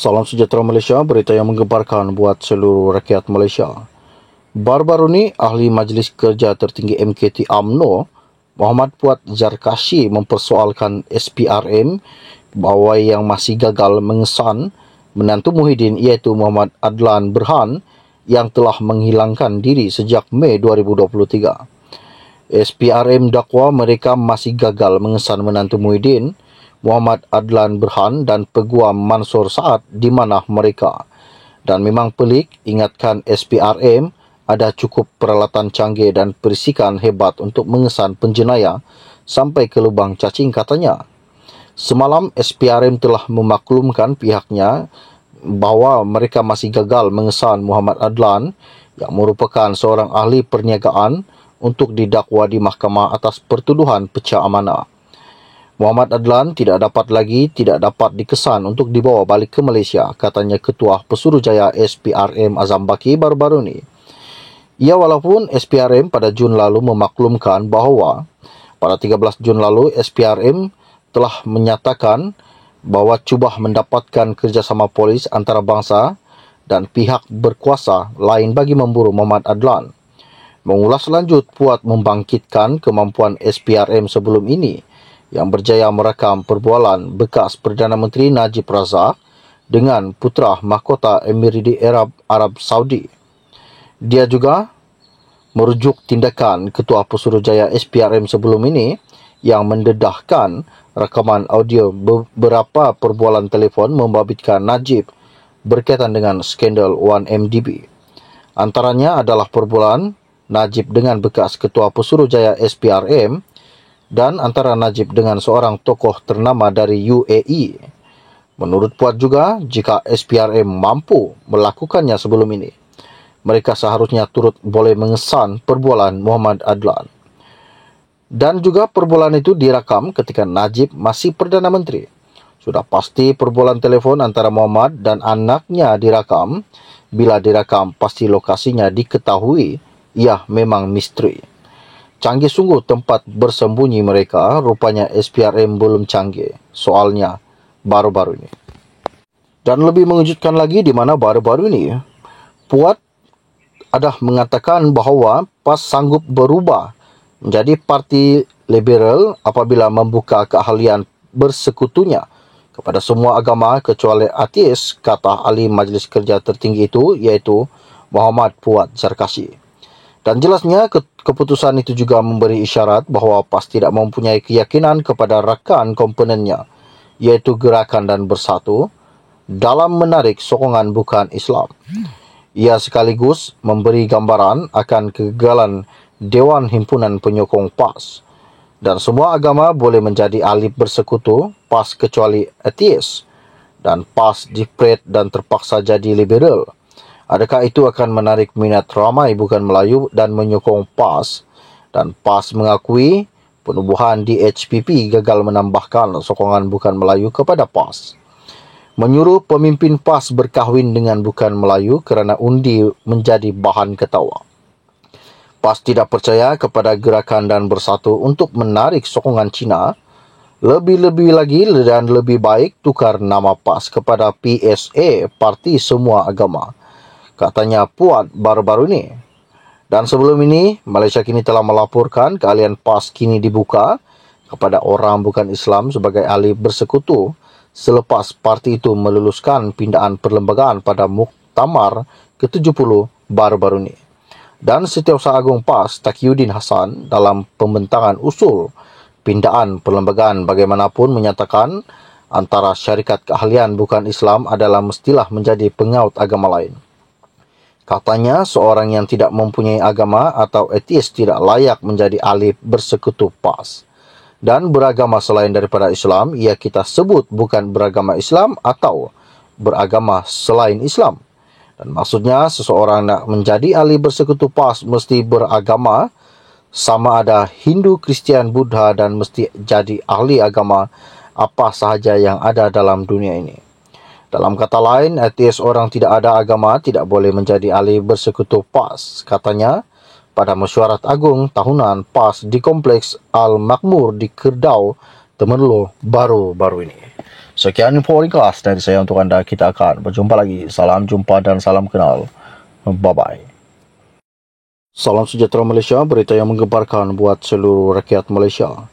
Salam sejahtera Malaysia, berita yang menggemparkan buat seluruh rakyat Malaysia. Baru-baru ni, Ahli Majlis Kerja Tertinggi MKT UMNO, Muhammad Puat Zarkashi mempersoalkan SPRM bahawa yang masih gagal mengesan menantu Muhyiddin iaitu Muhammad Adlan Berhan yang telah menghilangkan diri sejak Mei 2023. SPRM dakwa mereka masih gagal mengesan menantu Muhyiddin, Muhammad Adlan Berhan dan Peguam Mansor Saad di mana mereka. Dan memang pelik, ingatkan SPRM ada cukup peralatan canggih dan perisikan hebat untuk mengesan penjenayah sampai ke lubang cacing katanya. Semalam SPRM telah memaklumkan pihaknya bahawa mereka masih gagal mengesan Muhammad Adlan yang merupakan seorang ahli perniagaan untuk didakwa di mahkamah atas pertuduhan pecah amanah. Muhammad Adlan tidak dapat dikesan untuk dibawa balik ke Malaysia, katanya Ketua Pesuruhjaya SPRM Azam Baki baru-baru ini. Ya, walaupun SPRM pada Jun lalu memaklumkan bahawa pada 13 Jun lalu SPRM telah menyatakan bahawa cuba mendapatkan kerjasama polis antarabangsa dan pihak berkuasa lain bagi memburu Muhammad Adlan. Mengulas lanjut, Puat membangkitkan kemampuan SPRM sebelum ini yang berjaya merakam perbualan bekas Perdana Menteri Najib Razak dengan Putra Mahkota Emirati Arab Saudi. Dia juga merujuk tindakan Ketua Pesuruhjaya SPRM sebelum ini yang mendedahkan rakaman audio beberapa perbualan telefon membabitkan Najib berkaitan dengan skandal 1MDB. Antaranya adalah perbualan Najib dengan bekas Ketua Pesuruhjaya SPRM dan antara Najib dengan seorang tokoh ternama dari UAE. Menurut Puat juga, jika SPRM mampu melakukannya sebelum ini, mereka seharusnya turut boleh mengesan perbualan Muhammad Adlan. Dan juga perbualan itu direkam ketika Najib masih Perdana Menteri. Sudah pasti perbualan telefon antara Muhammad dan anaknya direkam. Bila direkam, pasti lokasinya diketahui. Ia memang misteri. Canggih sungguh tempat bersembunyi mereka, rupanya SPRM belum canggih. Soalnya baru-baru ini. Dan lebih mengejutkan lagi di mana baru-baru ini, Puat ada mengatakan bahawa PAS sanggup berubah menjadi parti liberal apabila membuka keahlian bersekutunya kepada semua agama kecuali ateis, kata Ahli Majlis Kerja Tertinggi itu, iaitu Muhammad Puat Zarkashi. Dan jelasnya keputusan itu juga memberi isyarat bahawa PAS tidak mempunyai keyakinan kepada rakan komponennya, iaitu Gerakan dan Bersatu, dalam menarik sokongan bukan Islam. Ia sekaligus memberi gambaran akan kegagalan Dewan Himpunan Penyokong PAS. Dan semua agama boleh menjadi ahli bersekutu PAS kecuali ateis. Dan PAS dipret dan terpaksa jadi liberal. Adakah itu akan menarik minat ramai bukan Melayu dan menyokong PAS? Dan PAS mengakui penubuhan DHPP gagal menambahkan sokongan bukan Melayu kepada PAS. Menyuruh pemimpin PAS berkahwin dengan bukan Melayu kerana undi menjadi bahan ketawa. PAS tidak percaya kepada Gerakan dan Bersatu untuk menarik sokongan Cina. Lebih-lebih lagi dan lebih baik tukar nama PAS kepada PSA, Parti Semua Agama, katanya Puat baru-baru ini. Dan sebelum ini, Malaysia kini telah melaporkan keahlian PAS kini dibuka kepada orang bukan Islam sebagai ahli bersekutu selepas parti itu meluluskan pindaan perlembagaan pada Muktamar ke-70 baru-baru ini. Dan Setiausaha Agung PAS Taqiyuddin Hassan dalam pembentangan usul pindaan perlembagaan bagaimanapun menyatakan antara syarikat keahlian bukan Islam adalah mestilah menjadi pengaut agama lain. Katanya, seorang yang tidak mempunyai agama atau ateis tidak layak menjadi ahli bersekutu PAS. Dan beragama selain daripada Islam, ia kita sebut bukan beragama Islam atau beragama selain Islam. Dan maksudnya, seseorang nak menjadi ahli bersekutu PAS mesti beragama, sama ada Hindu, Kristian, Buddha dan mesti jadi ahli agama apa sahaja yang ada dalam dunia ini. Dalam kata lain, ateis orang tidak ada agama tidak boleh menjadi ahli bersekutu PAS, katanya pada mesyuarat agung tahunan PAS di Kompleks Al-Makmur di Kerbau, Temerloh baru-baru ini. Sekian info ringkas dari saya untuk anda. Kita akan berjumpa lagi. Salam jumpa dan salam kenal. Bye-bye. Salam sejahtera Malaysia, berita yang menggemparkan buat seluruh rakyat Malaysia.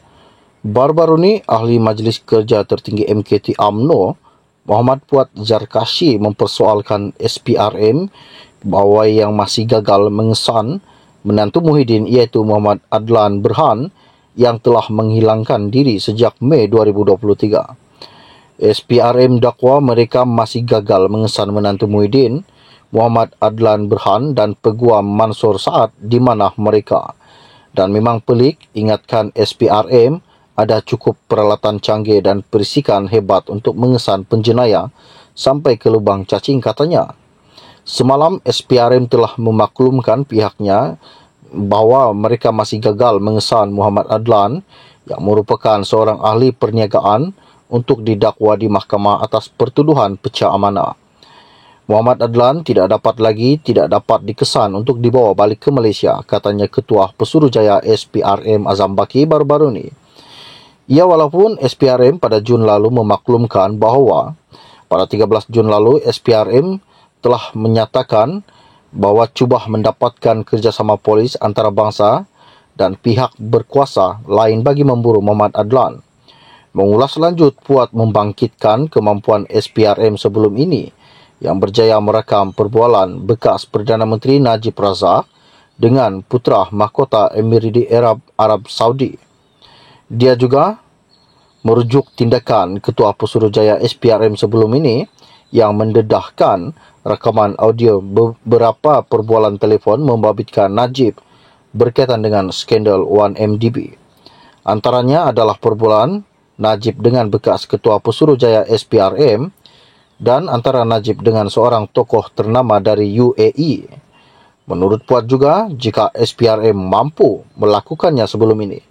Baru-baru ni, Ahli Majlis Kerja Tertinggi MKT UMNO, Muhammad Puat Zarkashi mempersoalkan SPRM bahawa yang masih gagal mengesan menantu Muhyiddin iaitu Muhammad Adlan Berhan yang telah menghilangkan diri sejak Mei 2023. SPRM dakwa mereka masih gagal mengesan menantu Muhyiddin, Muhammad Adlan Berhan dan Peguam Mansur Saad di mana mereka. Dan memang pelik, ingatkan SPRM ada cukup peralatan canggih dan perisikan hebat untuk mengesan penjenayah sampai ke lubang cacing katanya. Semalam SPRM telah memaklumkan pihaknya bahawa mereka masih gagal mengesan Muhammad Adlan yang merupakan seorang ahli perniagaan untuk didakwa di mahkamah atas pertuduhan pecah amanah. Muhammad Adlan tidak dapat dikesan untuk dibawa balik ke Malaysia, katanya Ketua Pesuruhjaya SPRM Azam Baki baru-baru ini. Walaupun SPRM pada Jun lalu memaklumkan bahawa pada 13 Jun lalu SPRM telah menyatakan bahawa cuba mendapatkan kerjasama polis antarabangsa dan pihak berkuasa lain bagi memburu Muhammad Adlan. Mengulas lanjut, Puat membangkitkan kemampuan SPRM sebelum ini yang berjaya merakam perbualan bekas Perdana Menteri Najib Razak dengan Putra Mahkota Emirati Arab Saudi. Dia juga merujuk tindakan Ketua Pesuruhjaya SPRM sebelum ini yang mendedahkan rakaman audio beberapa perbualan telefon membabitkan Najib berkaitan dengan skandal 1MDB. Antaranya adalah perbualan Najib dengan bekas Ketua Pesuruhjaya SPRM dan antara Najib dengan seorang tokoh ternama dari UAE. Menurut Puat juga, jika SPRM mampu melakukannya sebelum ini,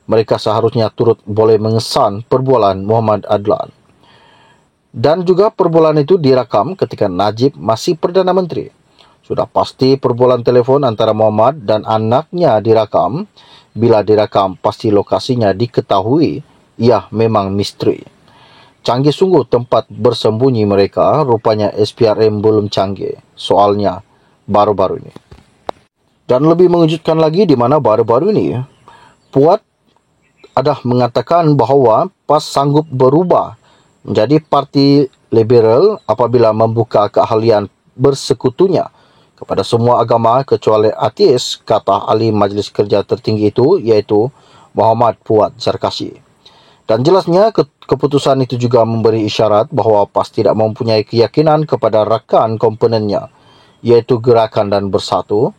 mereka seharusnya turut boleh mengesan perbualan Muhammad Adlan. Dan juga perbualan itu direkam ketika Najib masih Perdana Menteri. Sudah pasti perbualan telefon antara Muhammad dan anaknya direkam. Bila direkam, pasti lokasinya diketahui. Ia memang misteri. Canggih sungguh tempat bersembunyi mereka, rupanya SPRM belum canggih. Soalnya baru-baru ini. Dan lebih mengejutkan lagi di mana baru-baru ini, Puat ada mengatakan bahawa PAS sanggup berubah menjadi parti liberal apabila membuka keahlian bersekutunya kepada semua agama kecuali ateis, kata ahli Majlis Kerja Tertinggi itu, iaitu Muhammad Puat Zarkashi. Dan jelasnya keputusan itu juga memberi isyarat bahawa PAS tidak mempunyai keyakinan kepada rakan komponennya, iaitu Gerakan dan Bersatu,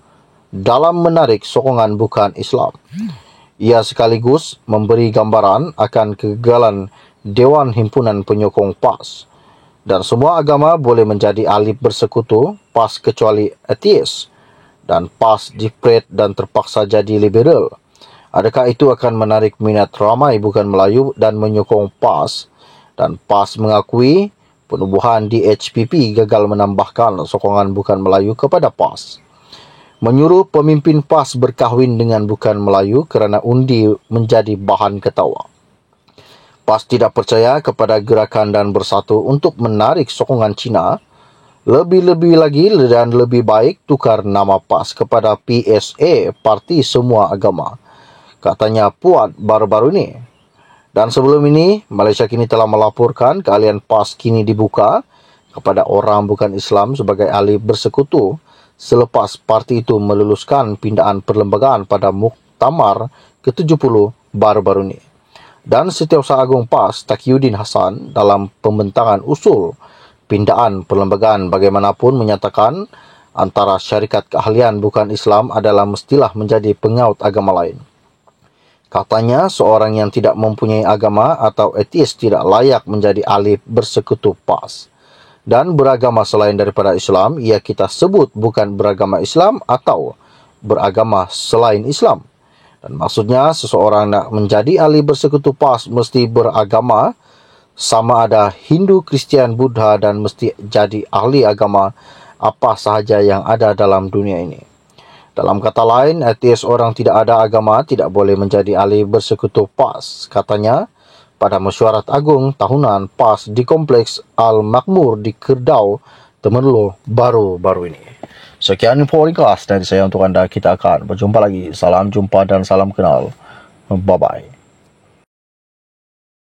dalam menarik sokongan bukan Islam. Ia sekaligus memberi gambaran akan kegagalan Dewan Himpunan Penyokong PAS. Dan semua agama boleh menjadi ahli bersekutu, PAS kecuali ateis. Dan PAS dipret dan terpaksa jadi liberal. Adakah itu akan menarik minat ramai bukan Melayu dan menyokong PAS? Dan PAS mengakui penubuhan di HPP gagal menambahkan sokongan bukan Melayu kepada PAS. Menyuruh pemimpin PAS berkahwin dengan bukan Melayu kerana undi menjadi bahan ketawa. PAS tidak percaya kepada Gerakan dan Bersatu untuk menarik sokongan Cina. Lebih-lebih lagi dan lebih baik tukar nama PAS kepada PSA, Parti Semua Agama, katanya Puat baru-baru ini. Dan sebelum ini, Malaysia kini telah melaporkan keahlian PAS kini dibuka kepada orang bukan Islam sebagai ahli bersekutu selepas parti itu meluluskan pindaan perlembagaan pada Muktamar ke-70 baru-baru ini. Dan Setiausaha Agung PAS Taqiyuddin Hassan dalam pembentangan usul pindaan perlembagaan bagaimanapun menyatakan antara syarikat keahlian bukan Islam adalah mestilah menjadi pengaut agama lain. Katanya, seorang yang tidak mempunyai agama atau ateis tidak layak menjadi ahli bersekutu PAS. Dan beragama selain daripada Islam, ia kita sebut bukan beragama Islam atau beragama selain Islam. Dan maksudnya, seseorang nak menjadi ahli bersekutu PAS mesti beragama, sama ada Hindu, Kristian, Buddha dan mesti jadi ahli agama apa sahaja yang ada dalam dunia ini. Dalam kata lain, ateis orang tidak ada agama tidak boleh menjadi ahli bersekutu PAS. Katanya, pada mesyuarat agung tahunan PAS di Kompleks Al-Makmur di Kerbau, Temerloh baru-baru ini. Sekian info ringkas dari saya untuk anda. Kita akan berjumpa lagi. Salam jumpa dan salam kenal. Bye-bye.